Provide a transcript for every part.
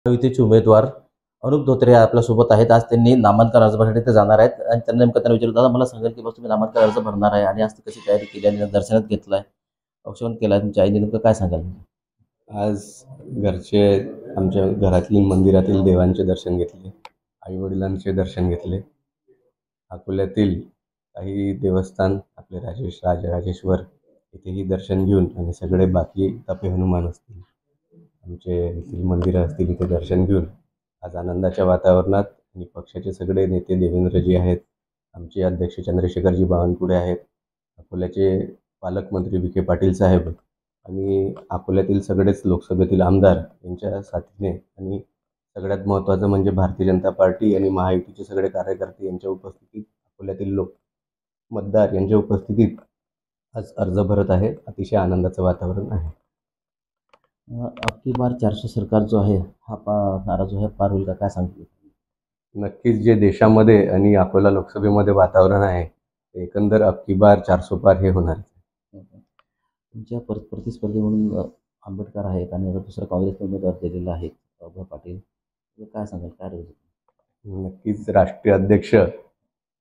महायुतीचे उमेदवार अनुप धोत्रे आपल्यासोबत आहेत. आज त्यांनी नामांकन अर्ज भरण्यासाठी ते जाणार आहेत आणि त्यांना नेमकं त्यांना विचारलं, दादा मला सांगाल की बस तुम्ही नामांकन अर्ज भरणार आहे आणि आज कशी तयारी केली आणि दर्शनात घेतलं आहे, औक्षण केलं आहे तुमच्या आईने, नेमकं काय सांगाल? आज घरचे आमच्या घरातील मंदिरातील देवांचे दर्शन घेतले, आईवडिलांचे दर्शन घेतले. अकोल्यातील काही देवस्थान आपले राजराजेश्वर इथेही दर्शन घेऊन आणि सगळे बाकी तपे हनुमान असतील, आमचे येथील मंदिरं असतील, इथे दर्शन घेऊन आज आनंदाच्या वातावरणात आणि पक्षाचे सगळे नेते देवेंद्रजी आहेत, आमचे अध्यक्ष चंद्रशेखरजी बावनकुळे आहेत, अकोल्याचे पालकमंत्री विखे पाटील साहेब आणि अकोल्यातील सगळेच लोकसभेतील आमदार यांच्या साथीने आणि सगळ्यात महत्त्वाचं म्हणजे भारतीय जनता पार्टी आणि महायुतीचे सगळे कार्यकर्ते यांच्या उपस्थितीत अकोल्यातील मतदार यांच्या उपस्थितीत आज अर्ज भरत आहे. अतिशय आनंदाचं वातावरण आहे. अबकी बार 400 सरकार जो आहे हा नारा जो आहे पार होईल का, काय सांगतो? नक्कीच जे देशामध्ये आणि अकोला लोकसभेमध्ये वातावरण आहे ते एकंदर अबकी बार 400 पार हे होणार आहे. तुमच्या प्रतिस्पर्धी म्हणून आंबेडकर आहेत आणि आता दुसरा काँग्रेसचा उमेदवार दिलेला आहे अभय पाटील, काय सांगाल, काय राहील? नक्कीच राष्ट्रीय अध्यक्ष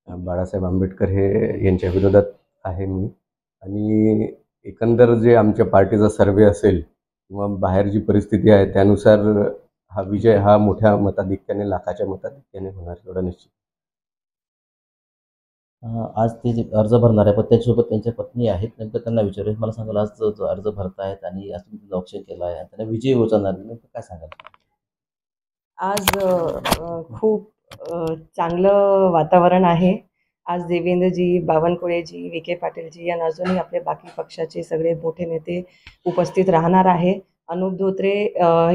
बाळासाहेब आंबेडकर हे यांच्या विरोधात आहे मी, आणि एकंदर जे आमच्या पार्टीचा सर्वे असेल किंवा बाहेर जी परिस्थिती आहे त्यानुसार हा विजय हा मोठ्या मताधिक्याने, लाखाच्या मताधिक्याने होणार एवढं निश्चित. आज ते जे अर्ज भरणार आहे पण त्याच्यासोबत त्यांच्या पत्नी आहेत, नेमकं त्यांना विचारूया. मला सांगाल आज जो अर्ज भरत आहेत आणि आज तुम्ही औक्षण केलं आहे त्यांना विजयी होणार, नेमकं काय सांगाल? आज खूप चांगलं वातावरण आहे. आज देवेंद्रजी, बावनकुळेजी, विखे पाटीलजी आणि अजूनही आपले बाकी पक्षाचे सगळे मोठे नेते उपस्थित राहणार आहे. अनुप धोत्रे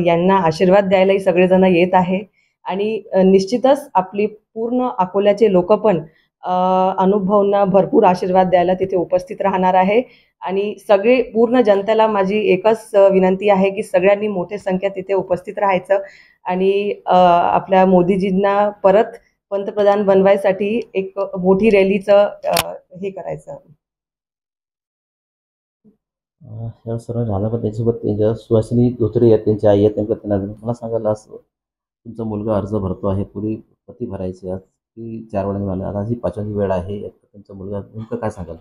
यांना आशीर्वाद द्यायलाही सगळेजण येत आहे आणि निश्चितच आपली पूर्ण अकोल्याचे लोक पण अनुभवना भरपूर आशीर्वाद द्यायला तिथे उपस्थित राहणार आहे. आणि सगळे पूर्ण जनतेला माझी एकच विनंती आहे की सगळ्यांनी मोठ्या संख्येत तिथे उपस्थित राहायचं आणि आपल्या मोदीजींना परत पंतप्रधान बनवायसाठी एक मोठी रॅलीचं हे करायचं. या सर्व झालं पण त्याच्यासोबत त्यांच्या सुहासिनी धोत्रे आहेत, त्यांच्या आई आहेत, नेमकं त्यांना मला सांगायला असं तुमचा मुलगा अर्ज भरतो आहे, पूर्वी पती भरायचे, आज ती 4 वेळा मिळाली, आता ही 5वी वेळ आहे, तुमचा मुलगा, नेमकं काय सांगाल?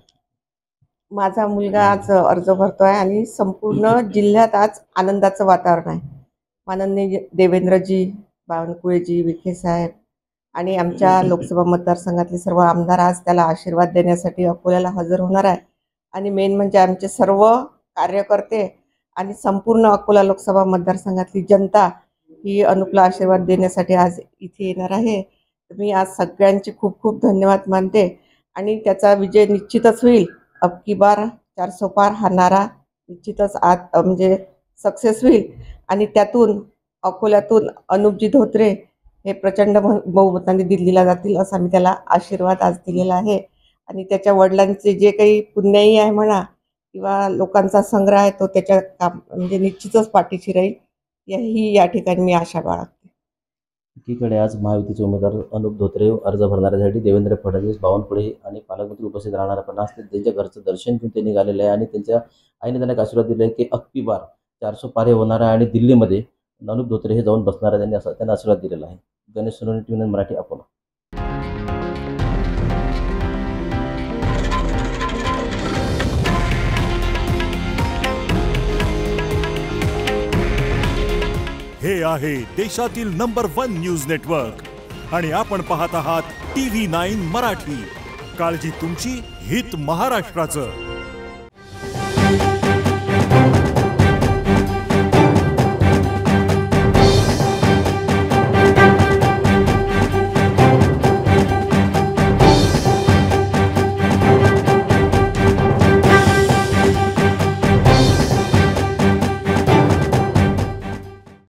माझा मुलगा आज अर्ज भरतो आहे आणि संपूर्ण जिल्ह्यात आज आनंदाचं वातावरण आहे. माननीय देवेंद्रजी, बावनकुळेजी, विखे साहेब आणि आमच्या लोकसभा मतदारसंघातले सर्व आमदार आज त्याला आशीर्वाद देण्यासाठी अकोल्याला हजर होणार आहे. आणि मेन म्हणजे आमचे सर्व कार्यकर्ते आणि संपूर्ण अकोला लोकसभा मतदारसंघातली जनता ही अनुपला आशीर्वाद देण्यासाठी आज इथे येणार आहे. मी आज सगळ्यांचे खूप खूप धन्यवाद मानते आणि त्याचा विजय निश्चितच होईल. अबकी बार 400 पार हा नारा निश्चितच आज म्हणजे सक्सेस होईल आणि त्यातून अकोल्यातून अनुपजी धोत्रे हे प्रचंड बहुमताने दिल्लीला जातील असा मी त्याला आशीर्वाद आज दिलेला आहे. आणि त्याच्या वडिलांचे जे काही पुण्याई आहे म्हणा किंवा लोकांचा संग्रह आहे तो त्याच्या म्हणजे निश्चितच पाठीशी राहील ही या ठिकाणी मी आशा बाळगते. एकीकडे आज महायुतीचे उमेदवार अनुप धोत्रे अर्ज भरणाऱ्यासाठी देवेंद्र फडणवीस, बावनकुळे आणि पालकमंत्री उपस्थित राहणार, पण आज त्यांच्या घरचं दर्शन घेऊन ते निघालेलं आहे आणि त्यांच्या आईने त्यांना आशीर्वाद दिला आहे की अबकी बार 400 पार होणार आहे आणि दिल्लीमध्ये अनुप धोत्रे हे जाऊन बसणार आहे, त्यांनी असं त्यांना आशीर्वाद दिलेला आहे. गणेश सोनवणे, TV9 मराठी, अकोला. हे आहे देशातील नंबर 1 न्यूज नेटवर्क आणि आपण पाहत आहात TV9 मराठी. काळजी तुमची, हित महाराष्ट्राचं.